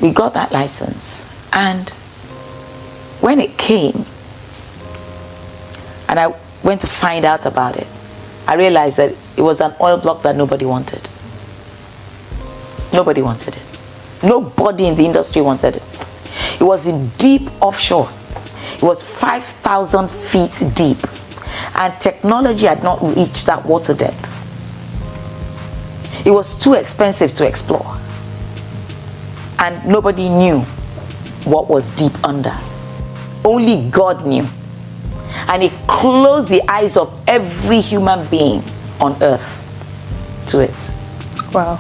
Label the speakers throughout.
Speaker 1: we got that license, and when it came, and I went to find out about it, I realized that it was an oil block that nobody wanted. Nobody wanted it. Nobody in the industry wanted it. It was in deep offshore. It was 5,000 feet deep, and technology had not reached that water depth. It was too expensive to explore, and nobody knew what was deep under. Only God knew, and it closed the eyes of every human being on earth to it.
Speaker 2: Wow.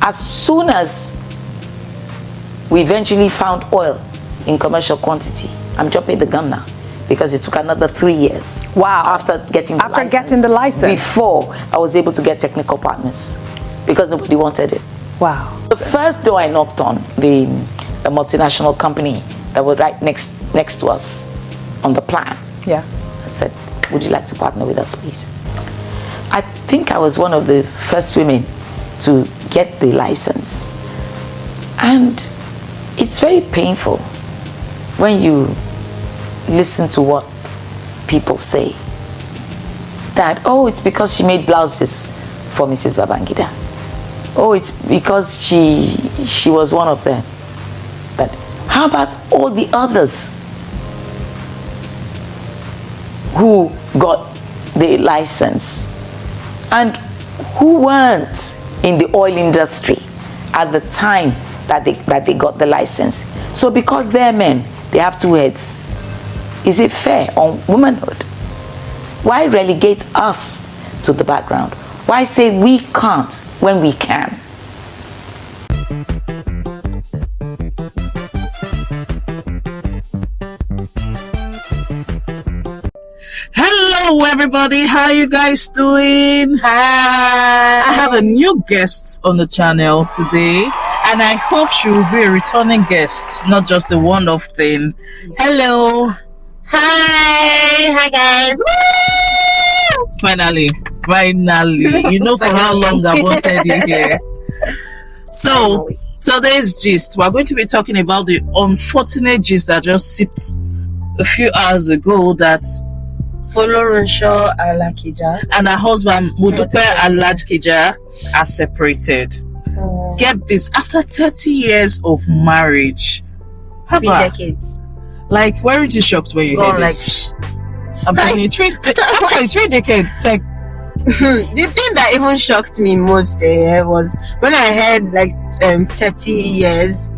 Speaker 1: As soon as we eventually found oil in commercial quantity, I'm jumping the gun now because it took another 3 years.
Speaker 2: Wow.
Speaker 1: After getting the license. Before I was able to get technical partners, because nobody wanted it.
Speaker 2: Wow.
Speaker 1: The first door I knocked on, the multinational company that was right next to us on the plan.
Speaker 2: Yeah.
Speaker 1: I said, would you like to partner with us, please? I think I was one of the first women to get the license. And it's very painful when you listen to what people say. That, oh, it's because she made blouses for Mrs. Babangida. Oh, it's because she was one of them. But how about all the others who got the license and who weren't in the oil industry at the time that they got the license? So because they're men, they have two heads. Is it fair on womanhood? Why relegate us to the background? Why say we can't when we can?
Speaker 3: Hello everybody, how you guys doing?
Speaker 4: Hi.
Speaker 3: I have a new guest on the channel today, and I hope she will be a returning guest, not just a one-off thing. Hello.
Speaker 4: Hi guys. Woo!
Speaker 3: Finally. You know for how long I wanted you here. So today's gist, we're going to be talking about the unfortunate gist that just sipped a few hours ago, that
Speaker 4: Folorunsho Alakija
Speaker 3: and her husband Modupe Alakija are separated. Get this, after 30 years of marriage.
Speaker 4: 3 decades.
Speaker 3: Like, weren't you shocked when you heard it? I'm telling you, 3 decades. Like,
Speaker 4: the thing that even shocked me most was when I heard like 30 years.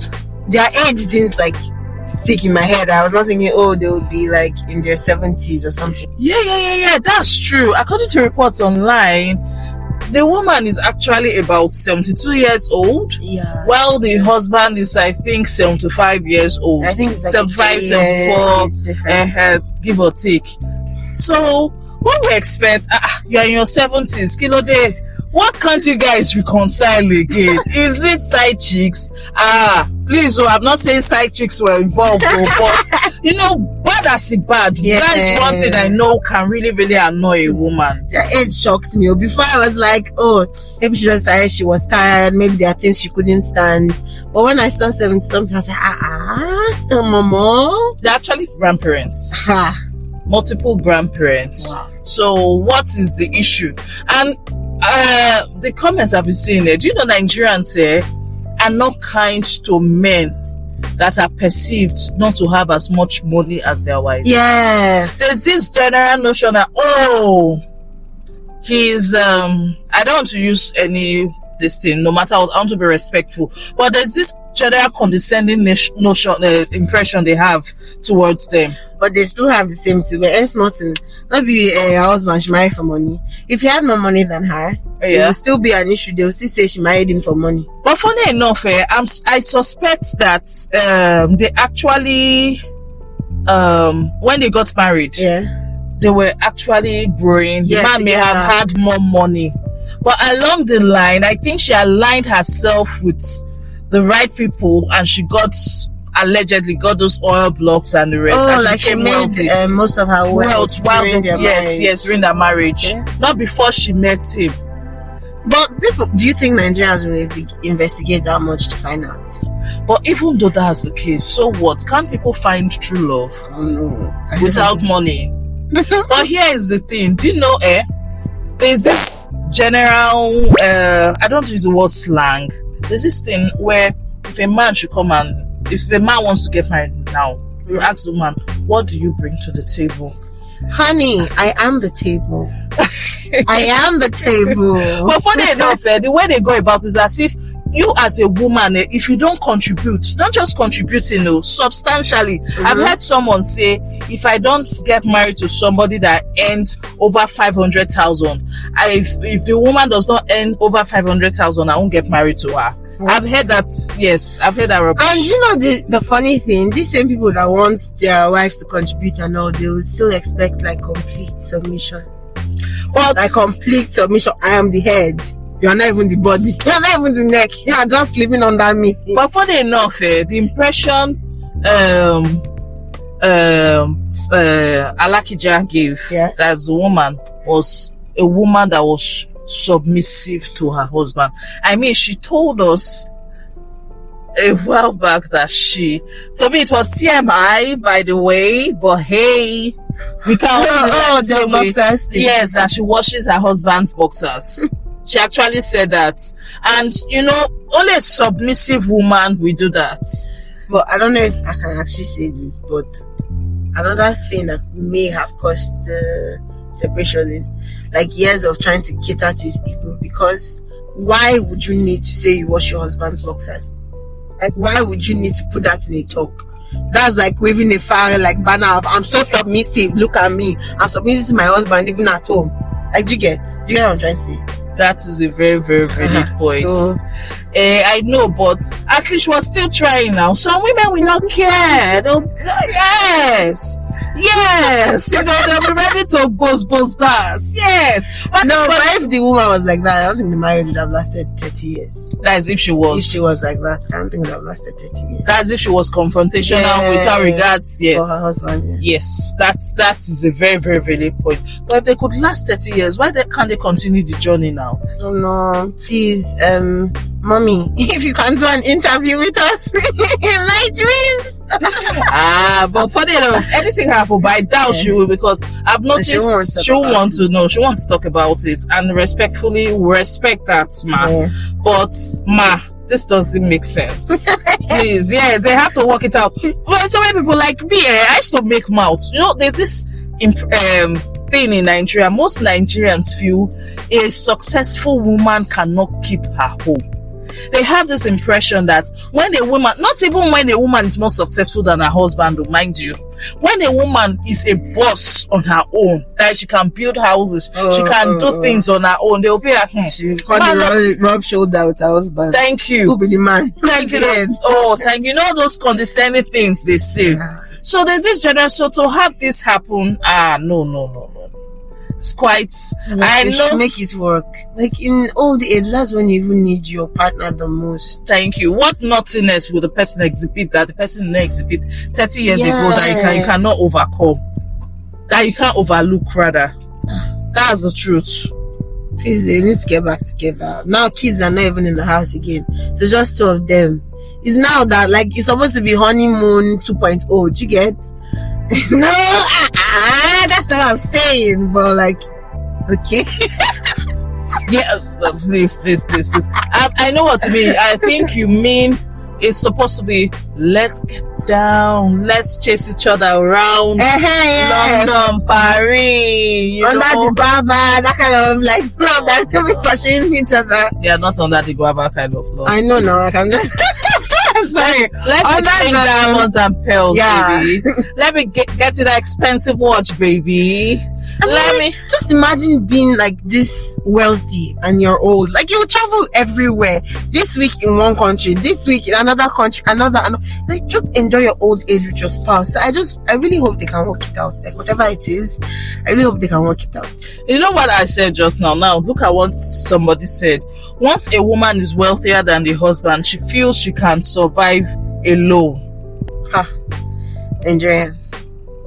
Speaker 4: Their age didn't like stick in my head. I was not thinking, oh, they would be like in their 70s or something.
Speaker 3: Yeah, that's true. According to reports online, the woman is actually about 72 years old, while the husband is, I think, 75 years old.
Speaker 4: I think it's like
Speaker 3: 75, 74, give or take. So what we expect, you're in your 70s, kilo day. What can't you guys reconcile again? Is it side chicks? Please, I'm not saying side chicks were involved, but you know, bad as it bad.
Speaker 4: Yeah.
Speaker 3: That is one thing I know can really, really annoy a woman.
Speaker 4: Their age shocked me. Before I was like, oh, maybe she just decided she was tired. Maybe there are things she couldn't stand. But when I saw 70 something, I was like, mama.
Speaker 3: They're actually grandparents. Multiple grandparents.
Speaker 4: Wow.
Speaker 3: So what is the issue? And the comments I've been seeing there, do you know Nigerians are not kind to men that are perceived not to have as much money as their wives?
Speaker 4: Yes.
Speaker 3: There's this general notion that, oh, he's I don't want to use any this thing, no matter what, I want to be respectful, but there's this general condescending notion, impression they have towards them.
Speaker 4: But they still have the same too. But Ernst Martin, not be a husband, she married for money. If he had more money than her, it will still be an issue. They will still say she married him for money.
Speaker 3: But funny enough, I suspect that they actually, when they got married, they were actually growing. The man may have had more money. But along the line, I think she aligned herself with the right people, and she allegedly got those oil blocks and the rest.
Speaker 4: Oh,
Speaker 3: and
Speaker 4: like she made most of her wealth
Speaker 3: during their marriage. During their marriage.
Speaker 4: Okay.
Speaker 3: Not before she met him.
Speaker 4: But do you think Nigerians will investigate that much to find out?
Speaker 3: But even though that's the case, so what? Can't people find true love without money? But here is the thing. Do you know, there's this general, I don't use the word slang. There's this thing where if a man should come and, if a man wants to get married now, you ask the man, what do you bring to the table?
Speaker 4: Honey, I am the table. I am the table.
Speaker 3: But funny enough, the way they go about it is as if you as a woman, if you don't contribute, not just contributing, substantially. I've heard someone say, if I don't get married to somebody that earns over 500,000, if the woman does not earn over 500,000, I won't get married to her. I've heard that. Yes, I've heard that rubbish.
Speaker 4: And you know the funny thing, these same people that want their wives to contribute and all, they will still expect like complete submission.
Speaker 3: But
Speaker 4: like complete submission. I am the head. You are not even the body. You are not even the neck. You are just living under me.
Speaker 3: But funny enough, the impression Alakija gave that the woman was a woman that was submissive to her husband. I mean, she told us a while back that to me it was TMI, by the way, but hey, we can't see that boxers. Yes, that she washes her husband's boxers. She actually said that. And you know, only a submissive woman will do that.
Speaker 4: But I don't know if I can actually say this, but another thing that may have caused the separation is like years of trying to cater to his ego. Because why would you need to say you wash your husband's boxers? Like, why would you need to put that in a talk? That's like waving a fire like banner of, I'm so submissive, look at me, I'm submissive to my husband even at home. Like, do you get what I'm trying to say?
Speaker 3: That is a very, very valid point. So, I know, but at least she was still trying now. Some women will not care. Yes, you know, they'll be ready to buzz pass. Yes.
Speaker 4: But if the woman was like that, I don't think the marriage would have lasted 30 years.
Speaker 3: That's if she was.
Speaker 4: If she was like that, I don't think it would have lasted 30 years.
Speaker 3: That's if she was confrontational with her regards, yes.
Speaker 4: For her husband,
Speaker 3: yes. That is a very, very valid point. But if they could last 30 years, why can't they continue the journey now?
Speaker 4: I don't know. Please, mommy, if you can do an interview with us in my dreams.
Speaker 3: But funny enough, anything happen, but I doubt she will, because I've noticed she wants to talk about it, and respectfully respect that, ma. But ma, this doesn't make sense. Please, they have to work it out. Well, so many people like me, I used to make mouths. You know, there's this thing in Nigeria. Most Nigerians feel a successful woman cannot keep her home. They have this impression that when a woman, not even when a woman is more successful than her husband, mind you, when a woman is a boss on her own, that she can build houses, she can do things on her own, they'll be like,
Speaker 4: she can't rub shoulder with her husband.
Speaker 3: Thank you.
Speaker 4: Who be the man?
Speaker 3: Thank you. Thank you. You know those condescending things they say. So there's this general, so to have this happen, no. It's quite, I know.
Speaker 4: Make it work. Like in old age, that's when you even need your partner the most.
Speaker 3: Thank you. What naughtiness will the person exhibit that the person didn't exhibit 30 years ago that you cannot overcome, that you can't overlook, rather? That's the truth.
Speaker 4: Please, they need to get back together. Now kids are not even in the house again, so just two of them. It's now that like it's supposed to be honeymoon 2.0. Do you get? No, that's not what I'm saying, but like, okay.
Speaker 3: Please. I know what you mean. I think you mean it's supposed to be, let's get down, let's chase each other around, London, Paris,
Speaker 4: under the guava, that kind of like love that can be pushing each other.
Speaker 3: They are not under the guava kind of love.
Speaker 4: I know now, like I'm just sorry.
Speaker 3: Let's exchange diamonds and pearls, baby. Let me get to that expensive watch, baby. Let me
Speaker 4: just imagine being like this wealthy and you're old. Like you travel everywhere. This week in one country, this week in another country, another. Like just enjoy your old age with your spouse. So I really hope they can work it out. Like whatever it is, I really hope they can work it out.
Speaker 3: You know what I said just now? Now look at what somebody said. Once a woman is wealthier than the husband, she feels she can survive alone.
Speaker 4: Nigerians.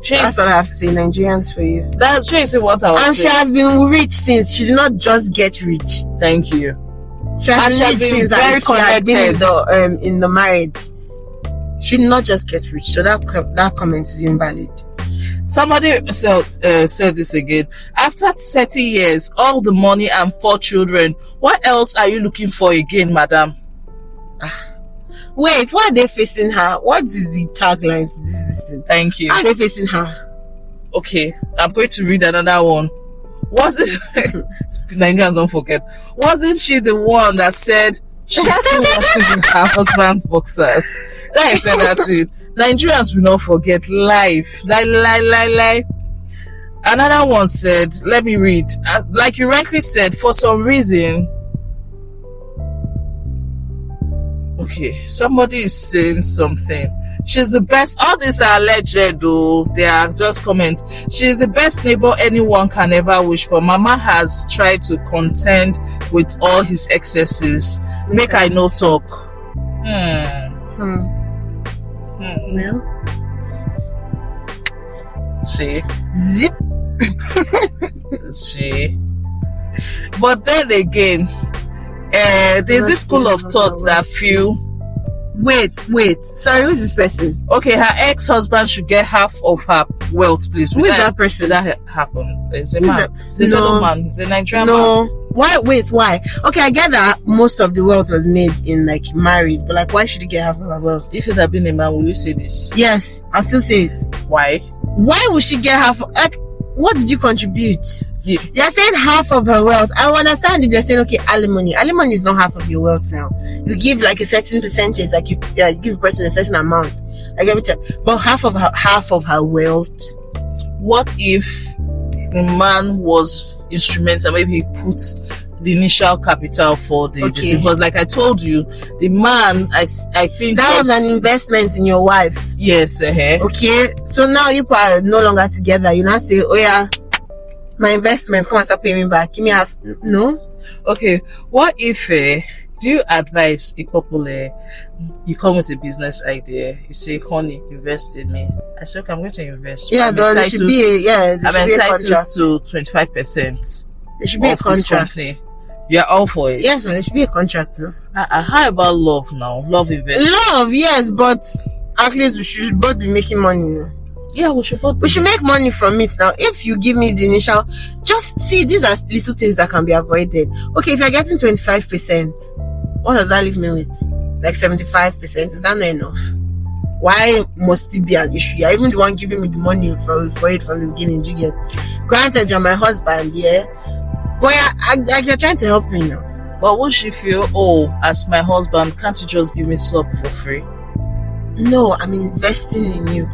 Speaker 4: That's all I have to say. Nigerians for you.
Speaker 3: That's what I was saying.
Speaker 4: And she has been rich since. She did not just get rich.
Speaker 3: Thank you.
Speaker 4: She has been rich since,
Speaker 3: very
Speaker 4: and she has been in the marriage. She did not just get rich, so that comment is invalid.
Speaker 3: Somebody said this again. After 30 years, all the money and 4 children, what else are you looking for again, madam?
Speaker 4: Wait, why are they facing her? What is the tagline to this thing?
Speaker 3: Thank you.
Speaker 4: Why are they facing her?
Speaker 3: Okay, I'm going to read another one. Was it Nigerians don't forget? Wasn't she the one that said she still washes in her husband's boxers? Like I said that it. Nigerians will not forget life. Lie. Another one said, let me read. Like you rightly said, for some reason. Okay, somebody is saying something. She's the best. All these are alleged though. They are just comments. She's the best neighbor anyone can ever wish for. Mama has tried to contend with all his excesses. Make I no talk.
Speaker 4: Well,
Speaker 3: she.
Speaker 4: Zip.
Speaker 3: She. But then again, there's this school of thought that feel.
Speaker 4: Wait. Sorry, who's this person?
Speaker 3: Okay, her ex-husband should get half of her wealth, please.
Speaker 4: Who is that person?
Speaker 3: That happen? It's a man. It's a fellow man. It's a Nigerian man.
Speaker 4: No. Why? Wait, why? Okay, I get that most of the wealth was made in like marriage, but like, why should he get half of her wealth?
Speaker 3: If it had been a man, will you say this?
Speaker 4: Yes, I'll still say it.
Speaker 3: Why?
Speaker 4: Why would she get half? Like, what did you contribute?
Speaker 3: Yeah.
Speaker 4: You're saying half of her wealth. I understand if you're saying, okay, alimony. Alimony is not half of your wealth now. You give like a certain percentage, like you give a person a certain amount, like every time. But half of her wealth.
Speaker 3: What if the man was instrumental? Maybe he put the initial capital for the because, like I told you, the man, I think
Speaker 4: that was an investment in your wife.
Speaker 3: Yes.
Speaker 4: Okay, so now you are no longer together. You now say, oh yeah, my investment, come and start paying me back. Give me half. No.
Speaker 3: Okay. What if do you advise a couple? You come with a business idea. You say, "Honey, invest in me." I say, "Okay, I'm going to invest."
Speaker 4: Yeah, there should be I'm
Speaker 3: entitled to 25%.
Speaker 4: There should be a contract.
Speaker 3: You're all for it.
Speaker 4: Yes, there should be a contract. No?
Speaker 3: How about love now? Love investment.
Speaker 4: Love, yes, but at least we should both be making money. No?
Speaker 3: Yeah, we should
Speaker 4: make money from it now. If you give me the initial, just see, these are little things that can be avoided. Okay, if you're getting 25%, what does that leave me with? Like 75%? Is that not enough? Why must it be an issue? You're even the one giving me the money for it from the beginning. Do you get? Granted, you're my husband, yeah, but you're trying to help me now.
Speaker 3: But won't she feel, oh, as my husband, can't you just give me stuff for free?
Speaker 4: No, I'm investing in you.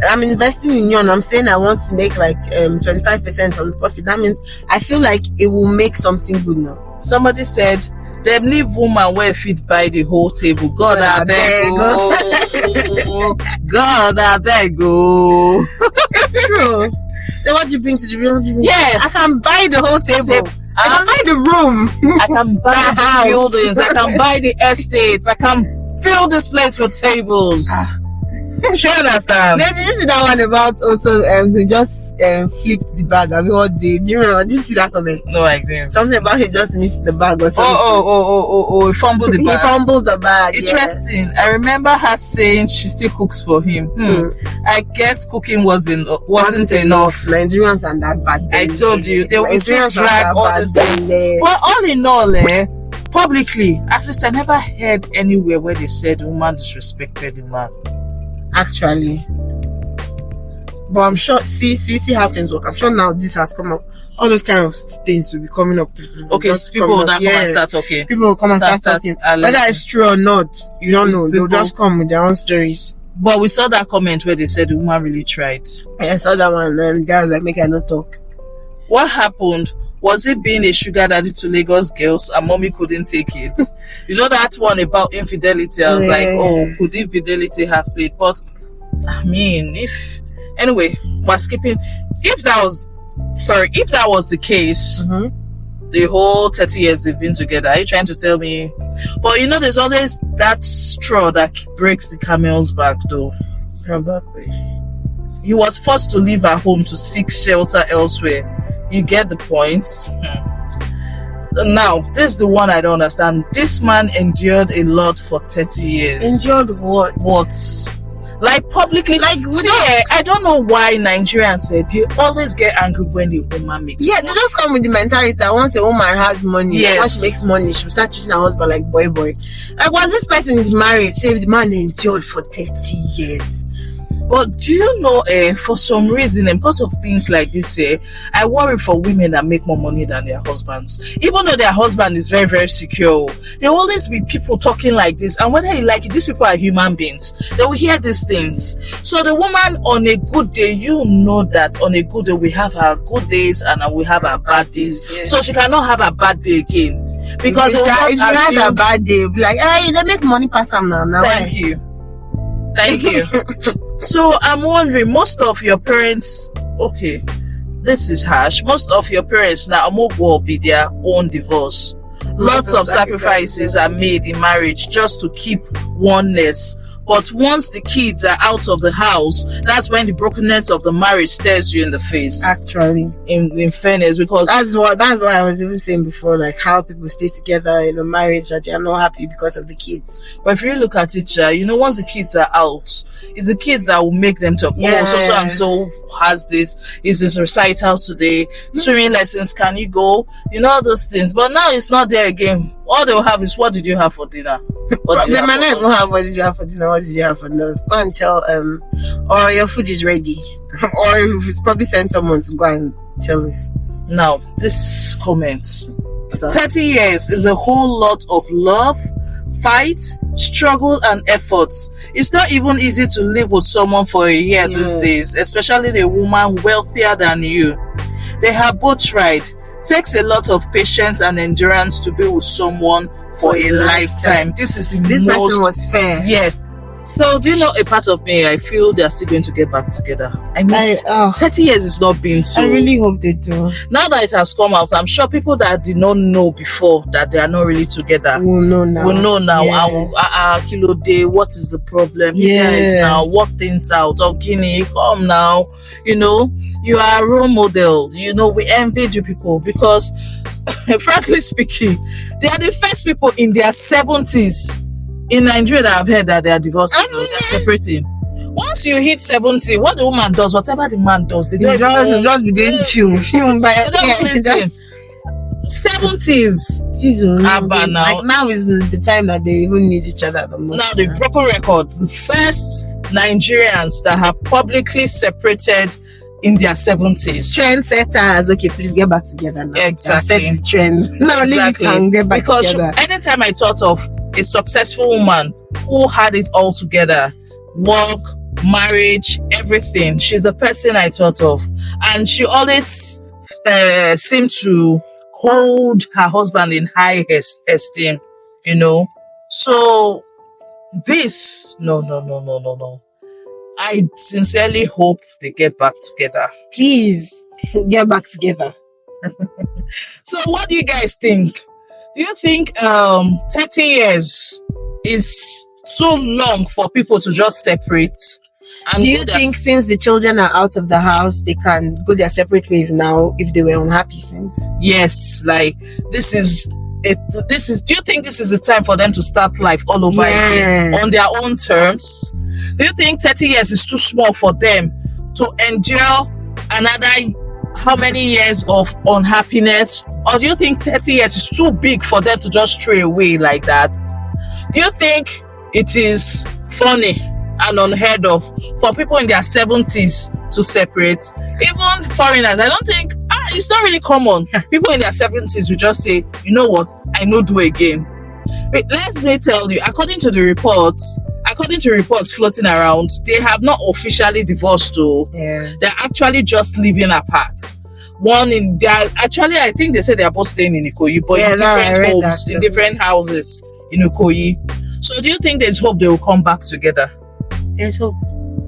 Speaker 4: And I'm saying I want to make like 25% from the profit. That means I feel like it will make something good now.
Speaker 3: Somebody said, them leave woman where fit by the whole table. God, I beg go. God, I beg go.
Speaker 4: It's true. So what do you bring to the room?
Speaker 3: Yes.
Speaker 4: I can buy the whole table. I can buy the room.
Speaker 3: I can buy the buildings. I can buy the estates. I can fill this place with tables. Sure, understand.
Speaker 4: Then did you see that one about also he just flipped the bag? I mean, what day? Do you remember? Did you see that comment?
Speaker 3: No, I didn't.
Speaker 4: Something about he just missed the bag or something.
Speaker 3: He fumbled the bag.
Speaker 4: He fumbled the bag.
Speaker 3: Interesting. Yeah. I remember her saying she still cooks for him. I guess cooking wasn't enough.
Speaker 4: Nigerians are that bad.
Speaker 3: I told you they will still drag all this things. Well, all in all, publicly, at least I never heard anywhere where they said woman disrespected the man.
Speaker 4: Actually, but I'm sure see how things work. I'm sure now this has come up. All those kind of things will be coming up.
Speaker 3: Okay, so people will come and start talking.
Speaker 4: People will come and start talking. Whether it's true or not, you don't know. They'll just come with their own stories.
Speaker 3: But we saw that comment where they said the woman really tried.
Speaker 4: I saw that one, and guys like, make I not talk.
Speaker 3: What happened? Was it being a sugar daddy to Lagos girls and mommy couldn't take it? You know that one about infidelity? I was like, oh, could infidelity have played? But, I mean, we're skipping. If that was the case, the whole 30 years they've been together, are you trying to tell me? But there's always that straw that breaks the camel's back though.
Speaker 4: Probably.
Speaker 3: He was forced to leave her home to seek shelter elsewhere. You get the point. Now, this is the one I don't understand. This man endured a lot for 30 years.
Speaker 4: Endured what?
Speaker 3: What? Like publicly, like I don't know why Nigerians say they always get angry when a woman makes money.
Speaker 4: They just come with the mentality that once a woman has money, once she makes money, she'll start treating her husband like boy. Like, was this person is married, say the man endured for 30 years?
Speaker 3: But do you know, for some reason, and because of things like this, I worry for women that make more money than their husbands. Even though their husband is very, very secure, there will always be people talking like this. And whether you like it, these people are human beings. They will hear these things. So the woman on a good day, you know that on a good day, we have our good days and we have our bad days. Yeah. So she cannot have a bad day again. Because
Speaker 4: if she has a bad day, be like, hey, they make money pass them now.
Speaker 3: Thank you. So I'm wondering, most of your parents, okay, this is harsh. Most of your parents now will be their own divorce. Lots of sacrifices are made in marriage just to keep oneness. But once the kids are out of the house, that's when the brokenness of the marriage stares you in the face.
Speaker 4: Actually,
Speaker 3: in fairness, because
Speaker 4: that's what I was even saying before, like how people stay together in a marriage that they are not happy because of the kids.
Speaker 3: But if you look at it, once the kids are out, it's the kids that will make them talk. Yeah. Oh, so and so has this. Is this recital today? Swimming lessons? Can you go? All those things. But now it's not there again. All they'll have is, what did you have for dinner?
Speaker 4: They might not even have, what did you have for dinner? What did you have for dinner? Go and tell or your food is ready. Or you've probably sent someone to go and tell you.
Speaker 3: Now, this comment. 30 years is a whole lot of love, fight, struggle, and efforts. It's not even easy to live with someone for a year these days, especially the woman wealthier than you. They have both tried. Takes a lot of patience and endurance to be with someone for a lifetime. This person
Speaker 4: was fair.
Speaker 3: Yes. So, do you know, a part of me, I feel they're still going to get back together. I mean, 30 years is not been so.
Speaker 4: I really hope they do.
Speaker 3: Now that it has come out, I'm sure people that did not know before that they are not really together
Speaker 4: will know now.
Speaker 3: Yeah. Kilo day, what is the problem?
Speaker 4: Yeah.
Speaker 3: You guys now work things out. Oh, Guinea, come now. You are a role model. We envy you people because, frankly speaking, they are the first people in their 70s in Nigeria that have heard that they are divorced. They're separating. Once you hit 70, what the woman does, whatever the man does, they don't
Speaker 4: just begin fume by
Speaker 3: they don't listen. 70s.
Speaker 4: Like now is the time that they even need each other the most.
Speaker 3: Now they've broken record. The first Nigerians that have publicly separated in their 70s.
Speaker 4: Trendsetters. Okay, please get back together now.
Speaker 3: Exactly.
Speaker 4: Set the trend. Now leave it and get back together.
Speaker 3: Because anytime I thought of a successful woman who had it all together, work, marriage, everything, she's the person I thought of. And she always seemed to hold her husband in high esteem, So this, no. I sincerely hope they get back together.
Speaker 4: Please, get back together.
Speaker 3: So what do you guys think? Do you think 30 years is too long for people to just separate? And
Speaker 4: do you think since the children are out of the house, they can go their separate ways now if they were unhappy since?
Speaker 3: Yes, like this is, do you think this is the time for them to start life all over again on their own terms? Do you think 30 years is too small for them to endure another how many years of unhappiness? Or do you think 30 years is too big for them to just stray away like that? Do you think it is funny and unheard of for people in their 70s to separate? Even foreigners, I don't think, it's not really common. People in their 70s will just say, you know what, I no do again. But let me tell you, according to reports floating around, they have not officially divorced though.
Speaker 4: Yeah.
Speaker 3: They're actually just living apart. I think they said they're both staying in Ikoyi, but in different homes, in different houses in Ikoyi. So do you think there's hope they will come back together?
Speaker 4: There's hope.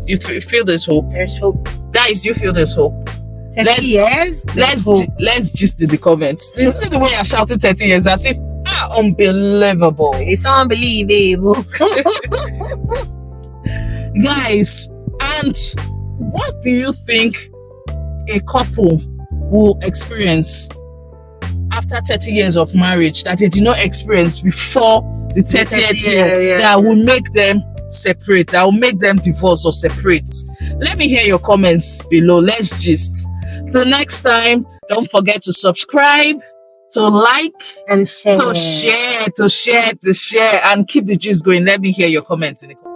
Speaker 3: You feel there's hope?
Speaker 4: There's hope.
Speaker 3: Guys, you feel there's hope?
Speaker 4: 30 years?
Speaker 3: Let's just in the comments. You see the way I shouted 30 years as if unbelievable.
Speaker 4: It's unbelievable.
Speaker 3: Guys, and what do you think a couple will experience after after 30 years of marriage that they did not experience before the 30th year that will make them separate, that will make them divorce or separate? Let me hear your comments below. Let's gist. Till next time, don't forget to subscribe, to like,
Speaker 4: and share,
Speaker 3: to share, and keep the gist going. Let me hear your comments in the comments.